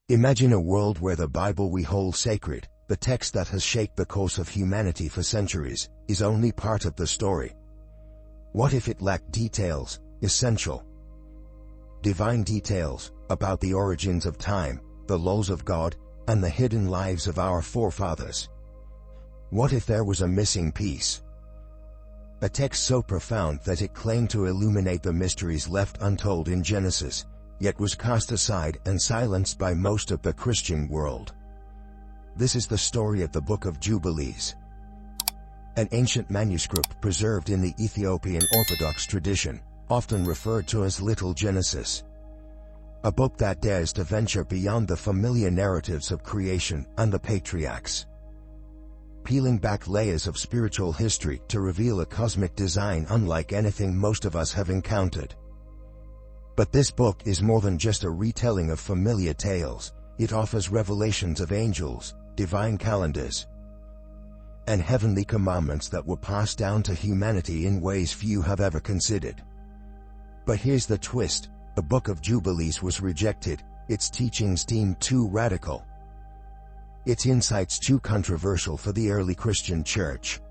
Imagine a world where the Bible we hold sacred, the text that has shaped the course of humanity for centuries, is only part of the story. What if it lacked details, essential, divine details, about the origins of time, the laws of God, and the hidden lives of our forefathers? What if there was a missing piece? A text so profound that it claimed to illuminate the mysteries left untold in Genesis, yet was cast aside and silenced by most of the Christian world. This is the story of the Book of Jubilees, an ancient manuscript preserved in the Ethiopian Orthodox tradition, often referred to as Little Genesis. A book that dares to venture beyond the familiar narratives of creation and the patriarchs, peeling back layers of spiritual history to reveal a cosmic design unlike anything most of us have encountered. But this book is more than just a retelling of familiar tales. It offers revelations of angels, divine calendars, and heavenly commandments that were passed down to humanity in ways few have ever considered. But here's the twist: the Book of Jubilees was rejected, its teachings deemed too radical, its insights too controversial for the early Christian church.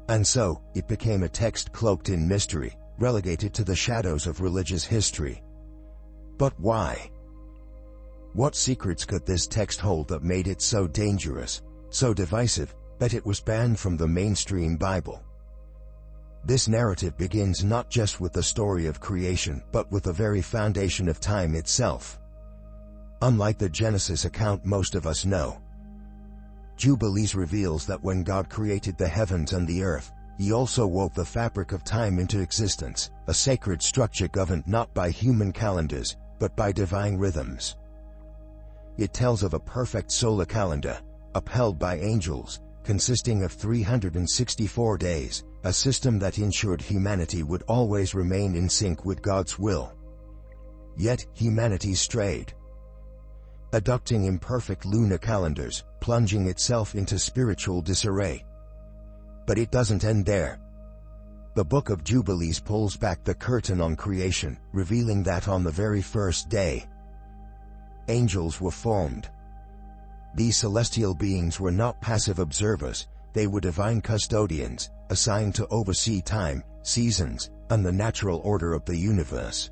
And so, it became a text cloaked in mystery, relegated to the shadows of religious history. But why? What secrets could this text hold that made it so dangerous, so divisive, that it was banned from the mainstream Bible? This narrative begins not just with the story of creation, but with the very foundation of time itself. Unlike the Genesis account most of us know, Jubilees reveals that when God created the heavens and the earth, He also wove the fabric of time into existence, a sacred structure governed not by human calendars, but by divine rhythms. It tells of a perfect solar calendar, upheld by angels, consisting of 364 days, a system that ensured humanity would always remain in sync with God's will. Yet, humanity strayed, adopting imperfect lunar calendars, plunging itself into spiritual disarray. But it doesn't end there. The Book of Jubilees pulls back the curtain on creation, revealing that on the very first day, angels were formed. These celestial beings were not passive observers, they were divine custodians, assigned to oversee time, seasons, and the natural order of the universe.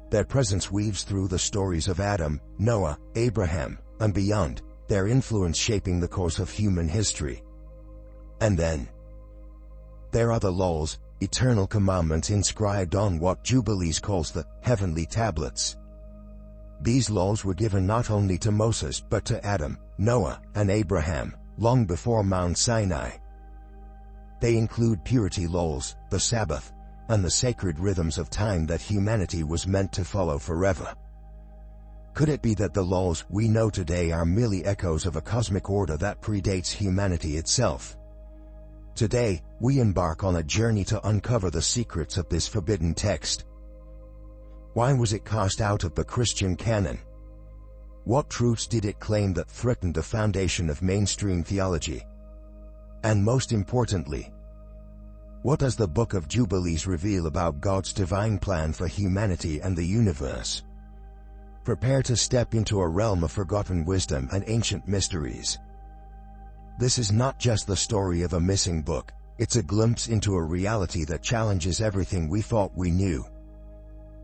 Their presence weaves through the stories of Adam, Noah, Abraham, and beyond, their influence shaping the course of human history. And then, there are the laws, eternal commandments inscribed on what Jubilees calls the heavenly tablets. These laws were given not only to Moses but to Adam, Noah, and Abraham, long before Mount Sinai. They include purity laws, the Sabbath, and the sacred rhythms of time that humanity was meant to follow forever. Could it be that the laws we know today are merely echoes of a cosmic order that predates humanity itself? Today, we embark on a journey to uncover the secrets of this forbidden text. Why was it cast out of the Christian canon? What truths did it claim that threatened the foundation of mainstream theology? And most importantly, what does the Book of Jubilees reveal about God's divine plan for humanity and the universe? Prepare to step into a realm of forgotten wisdom and ancient mysteries. This is not just the story of a missing book, it's a glimpse into a reality that challenges everything we thought we knew.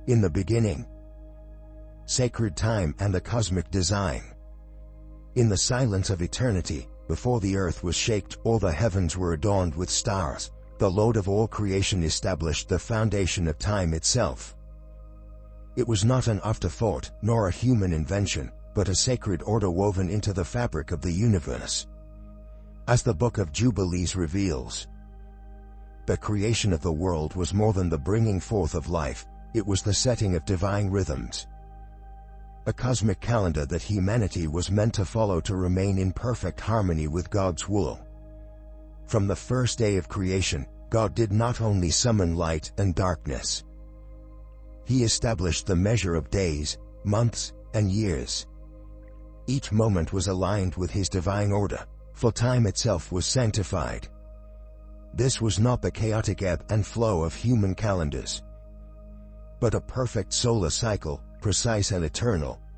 In the beginning, sacred time and the cosmic design. In the silence of eternity, before the earth was shaped or the heavens were adorned with stars, the Lord of all creation established the foundation of time itself. It was not an afterthought, nor a human invention, but a sacred order woven into the fabric of the universe. As the Book of Jubilees reveals, the creation of the world was more than the bringing forth of life, it was the setting of divine rhythms. A cosmic calendar that humanity was meant to follow to remain in perfect harmony with God's will. From the first day of creation, God did not only summon light and darkness. He established the measure of days, months, and years. Each moment was aligned with His divine order, for time itself was sanctified. This was not the chaotic ebb and flow of human calendars, but a perfect solar cycle, precise and eternal,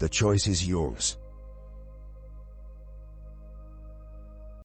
The choice is yours.